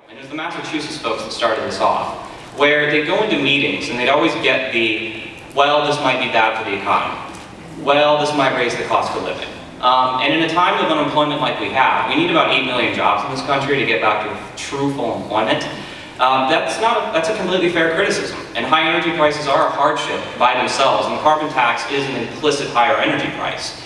And it was the Massachusetts folks that started this off, where they'd go into meetings and they'd always get the, well, this might be bad for the economy. Well, this might raise the cost of living. And in a time of unemployment like we have, we need about 8 million jobs in this country to get back to true full employment. That's a completely fair criticism. And high energy prices are a hardship by themselves, and the carbon tax is an implicit higher energy price.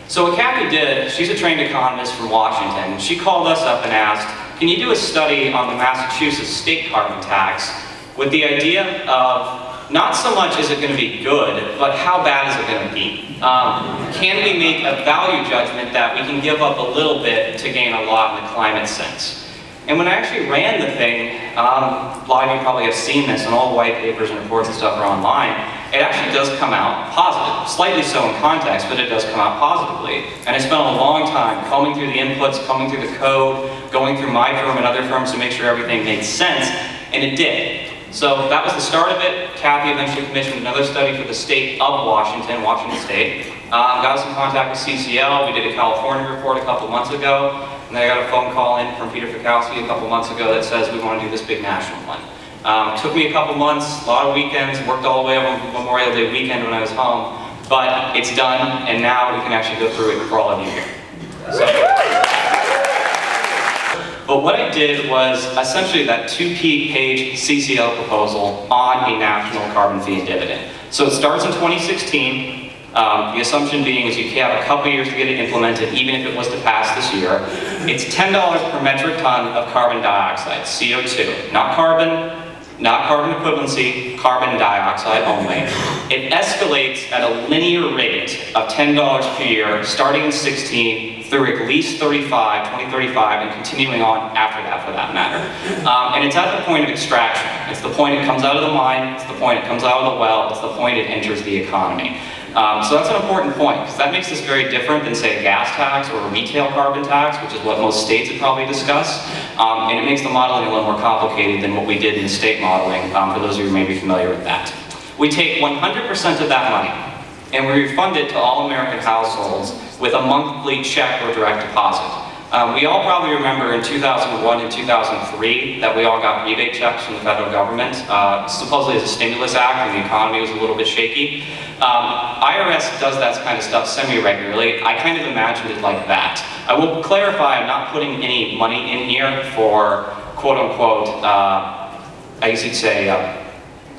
So what Kathy did, she's a trained economist from Washington, she called us up and asked, can you do a study on the Massachusetts state carbon tax with the idea of not so much is it going to be good, but how bad is it going to be? Can we make a value judgment that we can give up a little bit to gain a lot in the climate sense? And when I actually ran the thing, a lot of you probably have seen this, and all the white papers and reports and stuff are online, it actually does come out positive. Slightly so in context, but it does come out positively. And I spent a long time combing through the inputs, combing through the code, going through my firm and other firms to make sure everything made sense, and it did. So that was the start of it. Kathy eventually commissioned another study for the state of Washington State. Got us in contact with CCL. We did a California report a couple months ago. And then I got a phone call in from Peter Fikowski a couple months ago that says we want to do this big national one. Took me a couple months, a lot of weekends, worked all the way over Memorial Day weekend when I was home. But it's done, and now we can actually go through it for all of you here. So. But what I did was essentially that 2-page CCL proposal on a national carbon fee and dividend. So it starts in 2016. The assumption being is you have a couple years to get it implemented, even if it was to pass this year. It's $10 per metric ton of carbon dioxide, CO2, not carbon equivalency, carbon dioxide only. It escalates at a linear rate of $10 per year, starting in 16 through at least 2035, and continuing on after that, for that matter. And it's at the point of extraction. It's the point it comes out of the mine, it's the point it comes out of the well, it's the point it enters the economy. So that's an important point, because that makes this very different than, say, a gas tax or a retail carbon tax, which is what most states would probably discuss. And it makes the modeling a little more complicated than what we did in the state modeling, for those of you who may be familiar with that. We take 100% of that money, and we refund it to all American households with a monthly check or direct deposit. We all probably remember in 2001 and 2003 that we all got rebate checks from the federal government, supposedly as a stimulus act when the economy was a little bit shaky. IRS does that kind of stuff semi-regularly. I kind of imagined it like that. I will clarify, I'm not putting any money in here for quote-unquote, I guess you'd say,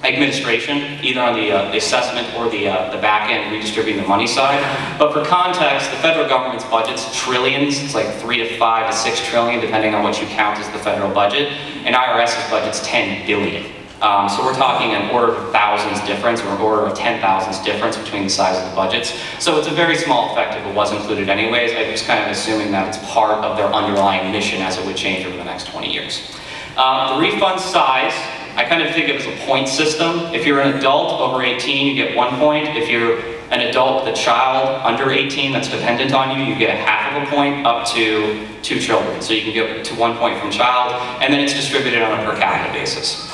administration, either on the assessment or the back end redistributing the money side. But for context, the federal government's budget's trillions. It's like 3 to 5 to 6 trillion, depending on what you count as the federal budget. And IRS's budget's 10 billion. So we're talking an order of thousands difference, or an order of 10,000s difference between the size of the budgets. So it's a very small effect if it was included anyways. I'm just kind of assuming that it's part of their underlying mission as it would change over the next 20 years. The refund size, I kind of think of it as a point system. If you're an adult over 18, you get 1 point. If you're an adult with a child under 18 that's dependent on you, you get half of a point up to 2 children. So you can get to 1 point from child, and then it's distributed on a per capita basis.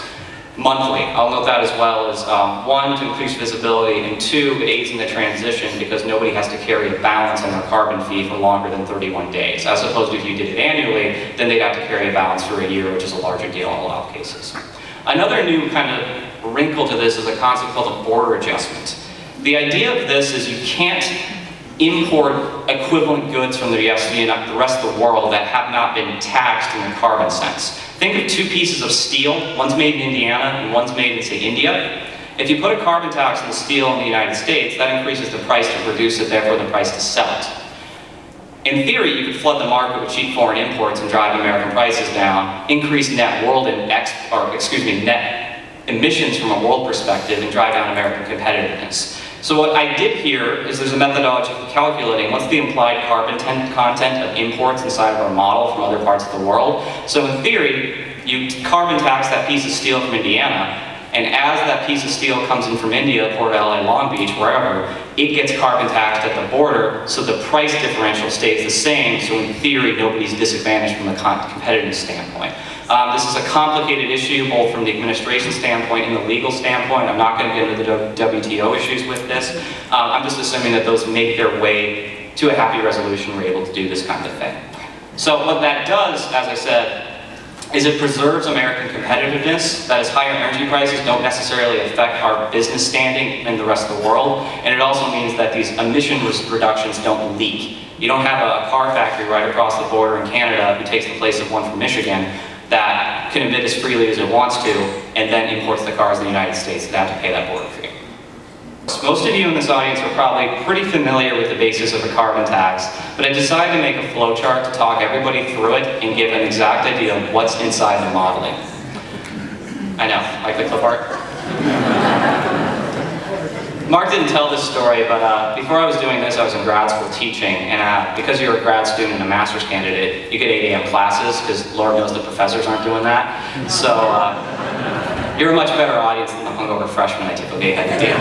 Monthly, I'll note that as well as 1, to increase visibility, and 2, it aids in the transition because nobody has to carry a balance on their carbon fee for longer than 31 days. As opposed to if you did it annually, then they'd have to carry a balance for a year, which is a larger deal in a lot of cases. Another new kind of wrinkle to this is a concept called a border adjustment. The idea of this is you can't import equivalent goods from the rest of the world that have not been taxed in the carbon sense. Think of 2 pieces of steel, one's made in Indiana and one's made in, say, India. If you put a carbon tax on the steel in the United States, that increases the price to produce it, therefore the price to sell it. In theory, you could flood the market with cheap foreign imports and drive American prices down, increase net net emissions from a world perspective, and drive down American competitiveness. So what I did here is there's a methodology for calculating what's the implied carbon content of imports inside of our model from other parts of the world. So in theory, you carbon tax that piece of steel from Indiana, and as that piece of steel comes in from India, Port LA, Long Beach, wherever, it gets carbon taxed at the border, so the price differential stays the same, so in theory, nobody's disadvantaged from a competitive standpoint. This is a complicated issue, both from the administration standpoint and the legal standpoint. I'm not going to get into the WTO issues with this. I'm just assuming that those make their way to a happy resolution. We're able to do this kind of thing. So what that does, as I said, is it preserves American competitiveness. That is, higher energy prices don't necessarily affect our business standing in the rest of the world. And it also means that these emission reductions don't leak. You don't have a car factory right across the border in Canada who takes the place of one from Michigan that can emit as freely as it wants to and then imports the cars in the United States that have to pay that border fee. Most of you in this audience are probably pretty familiar with the basis of a carbon tax, but I decided to make a flowchart to talk everybody through it and give an exact idea of what's inside the modeling. I know, like the clip art. Mark didn't tell this story, but before I was doing this, I was in grad school teaching, and because you're a grad student and a master's candidate, you get 8 a.m. classes, because Lord knows the professors aren't doing that. So you're a much better audience than the hungover freshmen I typically had to deal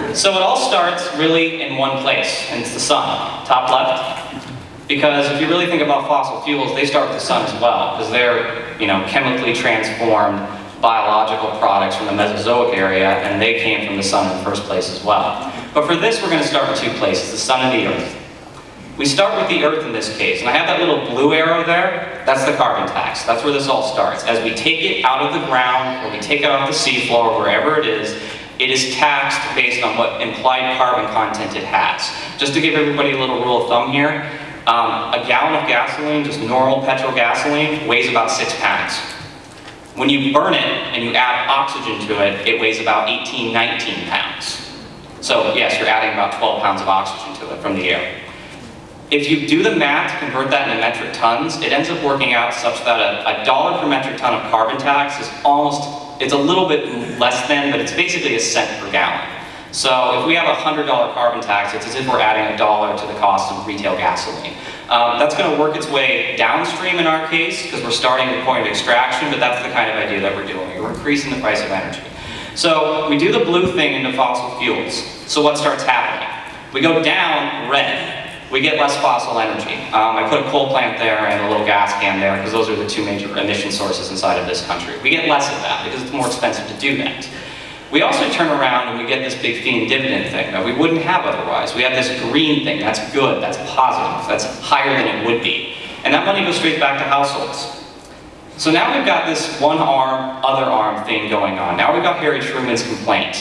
with. So it all starts really in one place, and it's the sun, top left. Because if you really think about fossil fuels, they start with the sun as well, because they're, chemically transformed biological products from the Mesozoic area, and they came from the sun in the first place as well. But for this, we're going to start with 2 places, the sun and the earth. We start with the earth in this case, and I have that little blue arrow there. That's the carbon tax. That's where this all starts. As we take it out of the ground, or we take it off the seafloor, wherever it is taxed based on what implied carbon content it has. Just to give everybody a little rule of thumb here, a gallon of gasoline, just normal petrol gasoline, weighs about 6 pounds. When you burn it and you add oxygen to it, it weighs about 18, 19 pounds. So yes, you're adding about 12 pounds of oxygen to it from the air. If you do the math, convert that into metric tons, it ends up working out such that a dollar per metric ton of carbon tax is it's a little bit less than, but it's basically a cent per gallon. So if we have a $100 carbon tax, it's as if we're adding $1 to the cost of retail gasoline. That's going to work its way downstream in our case, because we're starting at the point of extraction, but that's the kind of idea that we're doing. We're increasing the price of energy. So we do the blue thing into fossil fuels. So what starts happening? We go down red. We get less fossil energy. I put a coal plant there and a little gas can there, because those are the 2 major emission sources inside of this country. We get less of that, because it's more expensive to do that. We also turn around and we get this big fee and dividend thing that we wouldn't have otherwise. We have this green thing, that's good, that's positive, that's higher than it would be. And that money goes straight back to households. So now we've got this one arm, other arm thing going on. Now we've got Harry Truman's complaint.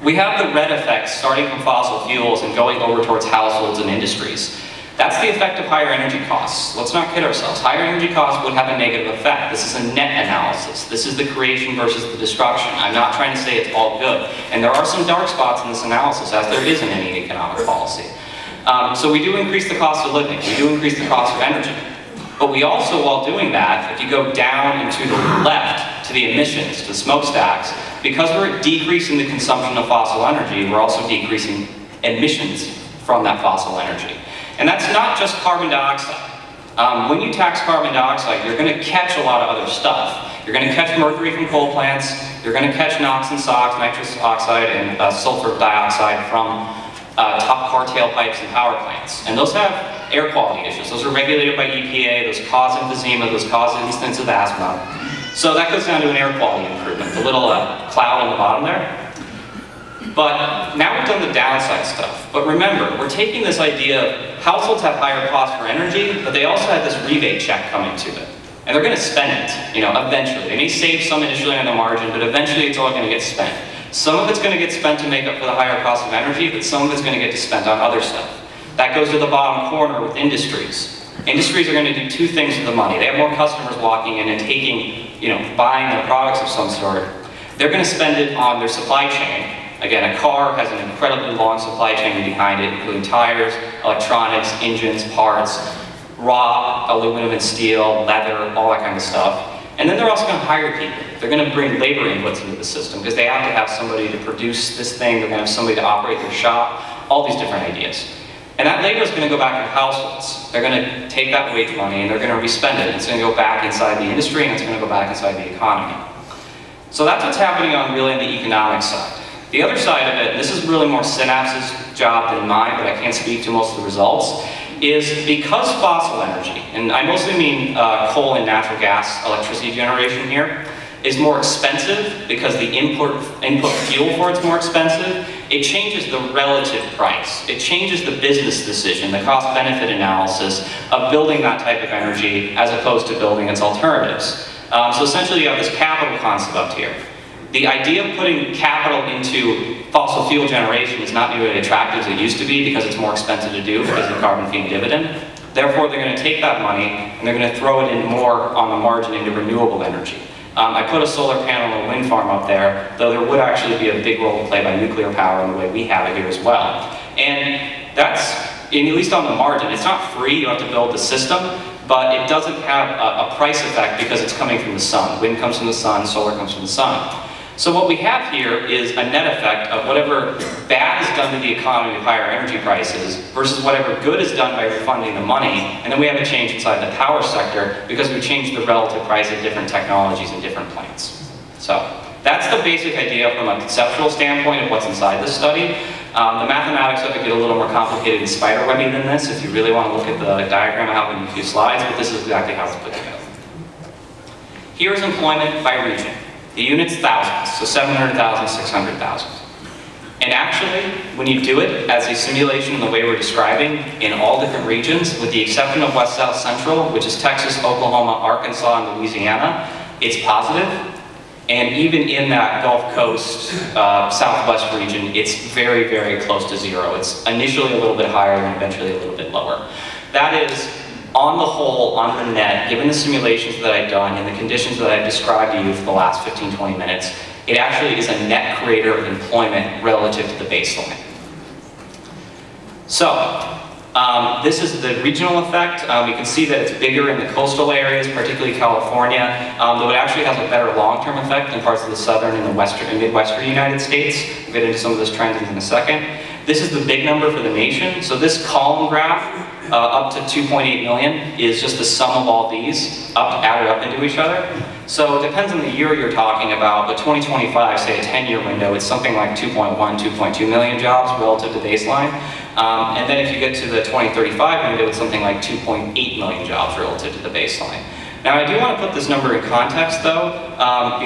We have the red effects starting from fossil fuels and going over towards households and industries. That's the effect of higher energy costs. Let's not kid ourselves. Higher energy costs would have a negative effect. This is a net analysis. This is the creation versus the destruction. I'm not trying to say it's all good. And there are some dark spots in this analysis, as there is in any economic policy. So we do increase the cost of living. We do increase the cost of energy. But we also, while doing that, if you go down and to the left, to the emissions, to the smokestacks, because we're decreasing the consumption of fossil energy, we're also decreasing emissions from that fossil energy. And that's not just carbon dioxide. When you tax carbon dioxide, you're going to catch a lot of other stuff. You're going to catch mercury from coal plants, you're going to catch NOx and SOx, nitrous oxide, and sulfur dioxide from top car tailpipes and power plants. And those have air quality issues. Those are regulated by EPA, those cause emphysema, those cause instances of asthma. So that goes down to an air quality improvement, the little cloud on the bottom there. But now we've done the downside stuff. But remember, we're taking this idea of households have higher costs for energy, but they also have this rebate check coming to it. And they're going to spend it, eventually. They may save some initially on the margin, but eventually it's all going to get spent. Some of it's going to get spent to make up for the higher cost of energy, but some of it's going to get spent on other stuff. That goes to the bottom corner with industries. Industries are going to do 2 things with the money. They have more customers walking in and taking, buying their products of some sort. They're going to spend it on their supply chain. Again, a car has an incredibly long supply chain behind it, including tires, electronics, engines, parts, raw aluminum and steel, leather, all that kind of stuff. And then they're also going to hire people. They're going to bring labor inputs into the system because they have to have somebody to produce this thing. They're going to have somebody to operate their shop, all these different ideas. And that labor is going to go back to households. They're going to take that wage money and they're going to respend it. It's going to go back inside the industry and it's going to go back inside the economy. So that's what's happening on really on the economic side. The other side of it, and this is really more Synapse's job than mine, but I can't speak to most of the results, is because fossil energy, and I mostly mean coal and natural gas electricity generation here, is more expensive because the input fuel for it's more expensive, it changes the relative price. It changes the business decision, the cost-benefit analysis of building that type of energy as opposed to building its alternatives. So essentially you have this capital concept up here. The idea of putting capital into fossil fuel generation is not nearly attractive as it used to be because it's more expensive to do because of the carbon fee and dividend. Therefore, they're going to take that money and they're going to throw it in more on the margin into renewable energy. I put a solar panel and a wind farm up there, though there would actually be a big role to play by nuclear power in the way we have it here as well. And that's, at least on the margin, it's not free, you have to build the system, but it doesn't have a price effect because it's coming from the sun. Wind comes from the sun, solar comes from the sun. So what we have here is a net effect of whatever bad is done to the economy with higher energy prices versus whatever good is done by refunding the money, and then we have a change inside the power sector because we changed the relative price of different technologies and different plants. So that's the basic idea from a conceptual standpoint of what's inside this study. The mathematics of it get a little more complicated and spiderwebby than this if you really want to look at the diagram I have in a few slides, but this is exactly how it's put together. Here's employment by region. The unit's thousands, so 700,000, 600,000. And actually, when you do it as a simulation in the way we're describing in all different regions, with the exception of West South Central, which is Texas, Oklahoma, Arkansas, and Louisiana, it's positive. And even in that Gulf Coast, Southwest region, it's very, very close to zero. It's initially a little bit higher and eventually a little bit lower. That is, on the whole, on the net, given the simulations that I've done and the conditions that I've described to you for the last 15, 20 minutes, it actually is a net creator of employment relative to the baseline. So, this is the regional effect. You can see that it's bigger in the coastal areas, particularly California, though it actually has a better long-term effect in parts of the southern and the western and midwestern United States. We'll get into some of those trends in a second. This is the big number for the nation. So this column graph, up to 2.8 million, is just the sum of all these, added up into each other. So it depends on the year you're talking about, but 2025, say a 10-year window, it's something like 2.1, 2.2 million jobs relative to baseline. And then if you get to the 2035 window, it's something like 2.8 million jobs relative to the baseline. Now I do want to put this number in context though,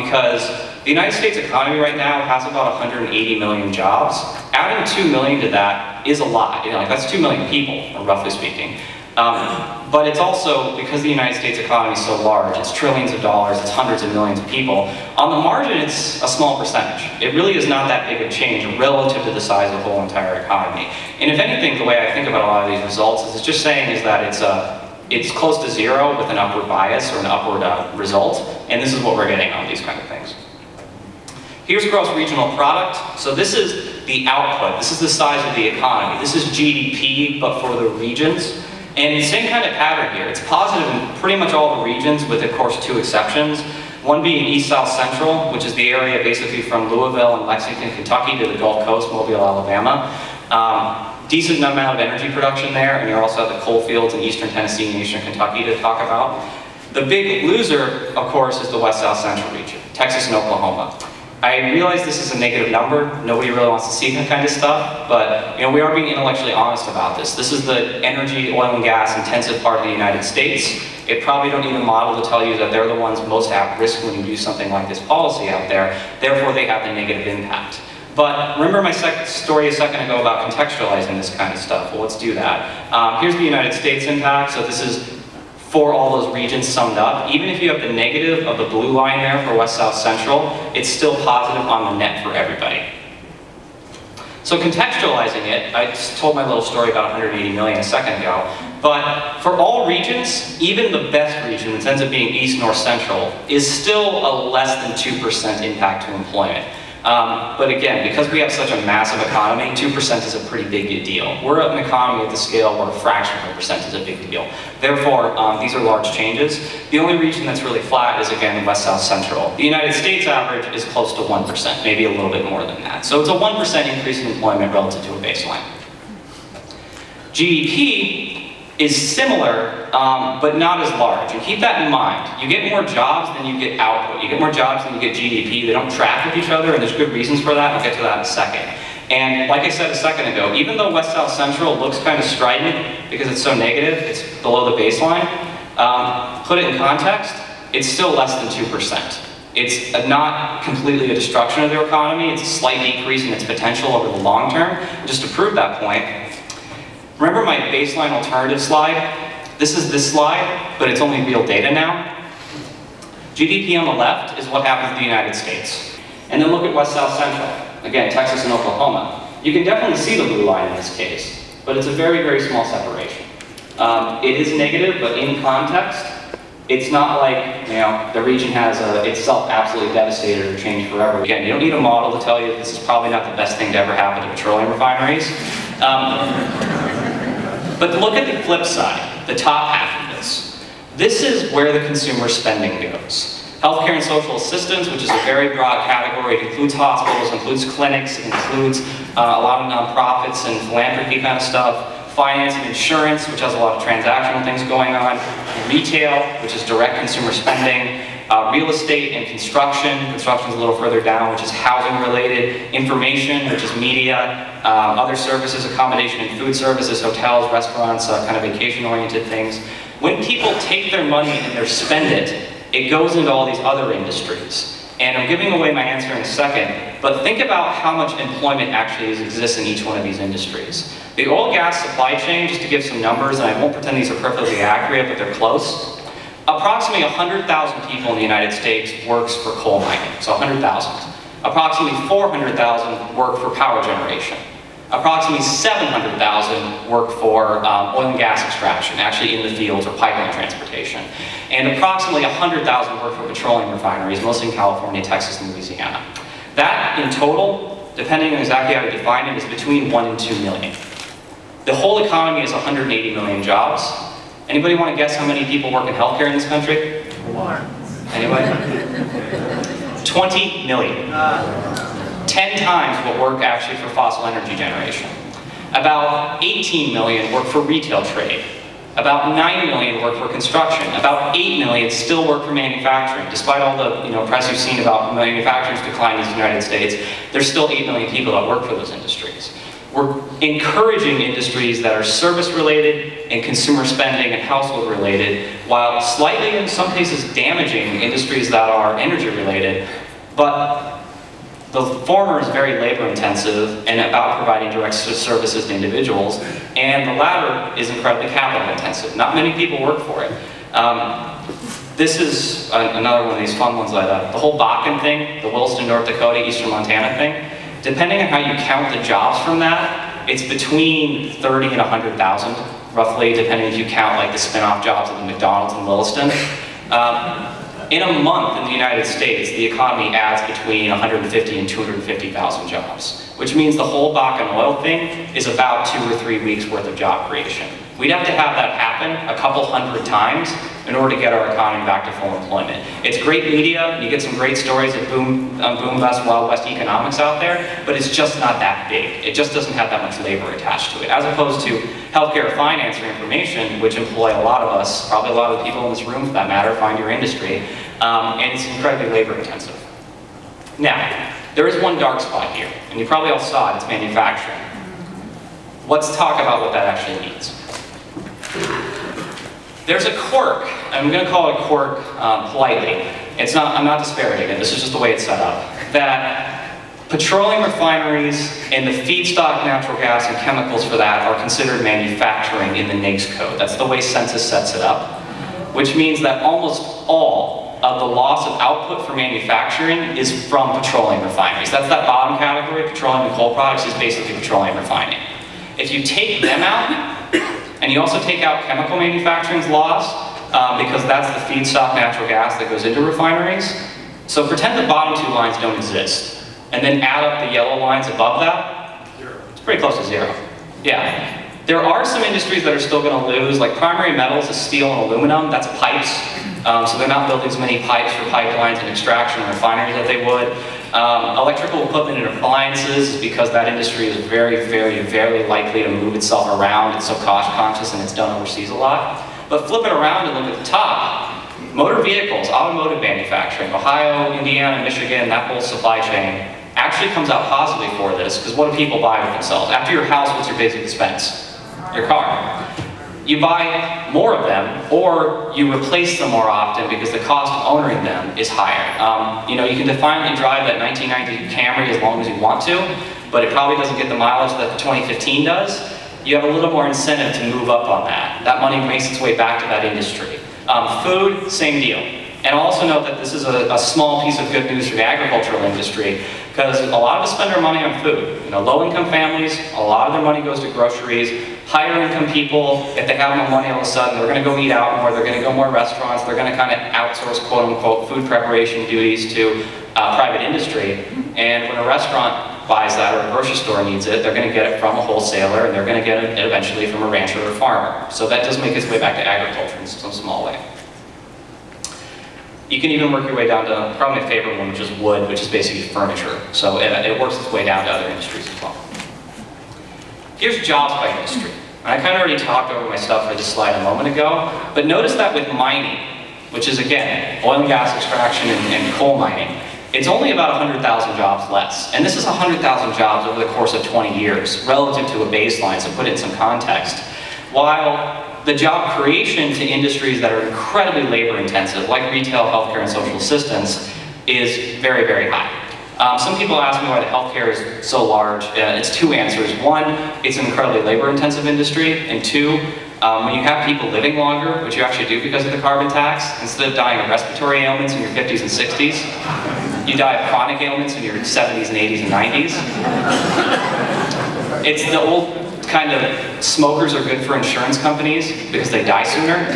because the United States economy right now has about 180 million jobs. Adding 2 million to that is a lot, like that's 2 million people, roughly speaking. But it's also, because the United States economy is so large, it's trillions of dollars, it's hundreds of millions of people, on the margin it's a small percentage. It really is not that big of a change relative to the size of the whole entire economy. And if anything, the way I think about a lot of these results is it's just saying is that it's close to zero with an upward bias or an upward result, and this is what we're getting on these kind of things. Here's gross regional product. So this is the output. This is the size of the economy. This is GDP, but for the regions. And same kind of pattern here. It's positive in pretty much all the regions, with of course 2 exceptions. One being East South Central, which is the area basically from Louisville and Lexington, Kentucky to the Gulf Coast, Mobile, Alabama. Decent amount of energy production there, and you also have the coal fields in eastern Tennessee and eastern Kentucky to talk about. The big loser, of course, is the West South Central region, Texas and Oklahoma. I realize this is a negative number. Nobody really wants to see that kind of stuff, but we are being intellectually honest about this. This is the energy, oil and gas intensive part of the United States. It probably don't need a model to tell you that they're the ones most at risk when you do something like this policy out there. Therefore, they have the negative impact. But remember my story a second ago about contextualizing this kind of stuff. Well, let's do that. Here's the United States impact. So this is for all those regions summed up. Even if you have the negative of the blue line there for West South Central, it's still positive on the net for everybody. So contextualizing it, I just told my little story about 180 million a second ago, but for all regions, even the best region, which ends up being East, North, Central, is still a less than 2% impact to employment. But again, because we have such a massive economy, 2% is a pretty big deal. We're an economy at the scale where a fraction of a percent is a big deal. Therefore, these are large changes. The only region that's really flat is, again, West South Central. The United States average is close to 1%, maybe a little bit more than that. So it's a 1% increase in employment relative to a baseline. GDP is similar, but not as large. And keep that in mind. You get more jobs than you get output. You get more jobs than you get GDP. They don't track with each other, and there's good reasons for that. I'll get to that in a second. And like I said a second ago, even though West South Central looks kind of strident because it's so negative, it's below the baseline, put it in context, it's still less than 2%. It's not completely a destruction of the economy, it's a slight decrease in its potential over the long term. Just to prove that point, remember my baseline alternative slide? This is this slide, but it's only real data now. GDP on the left is what happens in the United States. And then look at West South Central. Again, Texas and Oklahoma. You can definitely see the blue line in this case, but it's a very, very small separation. It is negative, but in context, it's not like, you know, the region has itself absolutely devastated or changed forever. Again, you don't need a model to tell you this is probably not the best thing to ever happen to petroleum refineries. But look at the flip side, the top half of this. This is where the consumer spending goes. Healthcare and social assistance, which is a very broad category. It includes hospitals, includes clinics, it includes a lot of nonprofits and philanthropy kind of stuff. Finance and insurance, which has a lot of transactional things going on. Retail, which is direct consumer spending. Real estate and construction. Construction is a little further down, which is housing related. Information, which is media. Other services, accommodation and food services, hotels, restaurants, kind of vacation oriented things. When people take their money and they spend it, it goes into all these other industries. And I'm giving away my answer in a second, but think about how much employment actually exists in each one of these industries. The oil and gas supply chain, just to give some numbers, and I won't pretend these are perfectly accurate, but they're close. Approximately 100,000 people in the United States works for coal mining, so 100,000. Approximately 400,000 work for power generation. Approximately 700,000 work for oil and gas extraction, actually in the fields or pipeline transportation. And approximately 100,000 work for petroleum refineries, mostly in California, Texas, and Louisiana. That in total, depending on exactly how you define it, is between 1 and 2 million. The whole economy is 180 million jobs. Anybody want to guess how many people work in healthcare in this country? Anybody? 20 million. 10 times what work actually for fossil energy generation. About 18 million work for retail trade. About 9 million work for construction. About 8 million still work for manufacturing. Despite all the press you've seen about manufacturing's decline in the United States, there's still 8 million people that work for those industries. We're encouraging industries that are service related and consumer spending and household related, while slightly in some cases damaging industries that are energy related. But the former is very labor intensive and about providing direct services to individuals, and the latter is incredibly capital intensive. Not many people work for it. This is another one of these fun ones the whole Bakken thing, the Williston, North Dakota, Eastern Montana thing. Depending on how you count the jobs from that, it's between 30 and 100,000, roughly, depending if you count like the spin-off jobs at the McDonald's in Williston. In a month in the United States, the economy adds between 150 and 250,000 jobs, which means the whole Bakken oil thing is about 2 or 3 weeks worth of job creation. We'd have to have that happen a couple hundred times in order to get our economy back to full employment. It's great media, you get some great stories of boom bust, Wild West economics out there, but it's just not that big. It just doesn't have that much labor attached to it, as opposed to healthcare, finance, or information, which employ a lot of us, probably a lot of the people in this room for that matter, find your industry, and it's incredibly labor intensive. Now, there is one dark spot here, and you probably all saw it, it's manufacturing. Let's talk about what that actually means. There's a quirk, I'm going to call it a quirk politely. I'm not disparaging it, this is just the way it's set up. That petroleum refineries and the feedstock, natural gas, and chemicals for that are considered manufacturing in the NAICS code. That's the way census sets it up. Which means that almost all of the loss of output for manufacturing is from petroleum refineries. That's that bottom category, petroleum and coal products, is basically petroleum refining. If you take them out, and you also take out chemical manufacturing's loss, because that's the feedstock natural gas that goes into refineries. So pretend the bottom 2 lines don't exist, and then add up the yellow lines above that. It's pretty close to 0. Yeah. There are some industries that are still going to lose, like primary metals is steel and aluminum, that's pipes. So they're not building as many pipes for pipelines and extraction and refineries that they would. Electrical equipment and appliances, because that industry is very, very, very likely to move itself around. It's so cost conscious and it's done overseas a lot. But flip it around and look at the top. Motor vehicles, automotive manufacturing, Ohio, Indiana, Michigan, that whole supply chain actually comes out positively for this, because what do people buy with themselves? After your house, what's your basic expense? Your car. You buy more of them, or you replace them more often because the cost of owning them is higher. You know, you can definitely drive that 1990 Camry as long as you want to, but it probably doesn't get the mileage that the 2015 does. You have a little more incentive to move up on that. That money makes its way back to that industry. Food, same deal. And also note that this is a small piece of good news for the agricultural industry, because a lot of us spend our money on food. You know, low-income families, a lot of their money goes to groceries. Higher-income people, if they have more money all of a sudden, they're going to go eat out more, they're going to go more restaurants, they're going to kind of outsource, quote-unquote, food preparation duties to private industry. And when a restaurant buys that, or a grocery store needs it, they're going to get it from a wholesaler, and they're going to get it eventually from a rancher or farmer. So that does make its way back to agriculture in some small way. You can even work your way down to probably my favorite one, which is wood, which is basically furniture. So it works its way down to other industries as well. Here's jobs by industry. And I kind of already talked over my stuff for this slide a moment ago, but notice that with mining, which is again, oil and gas extraction and coal mining, it's only about 100,000 jobs less. And this is 100,000 jobs over the course of 20 years, relative to a baseline, so put it in some context. While the job creation to industries that are incredibly labor intensive, like retail, healthcare, and social assistance, is very, very high. Some people ask me why the healthcare is so large. It's two answers. One, it's an incredibly labor intensive industry, and two, when you have people living longer, which you actually do because of the carbon tax, instead of dying of respiratory ailments in your 50s and 60s, you die of chronic ailments in your 70s and 80s and 90s. It's the old kind of, smokers are good for insurance companies because they die sooner.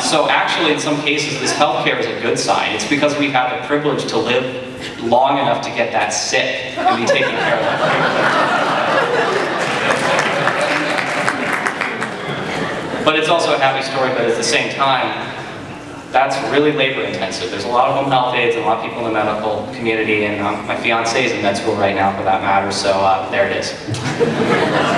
So actually, in some cases, this healthcare is a good sign. It's because we have the privilege to live long enough to get that sick and be taken care of. But it's also a happy story, but at the same time, that's really labor intensive. There's a lot of home health aides and a lot of people in the medical community, and my fiance is in med school right now for that matter, so there it is.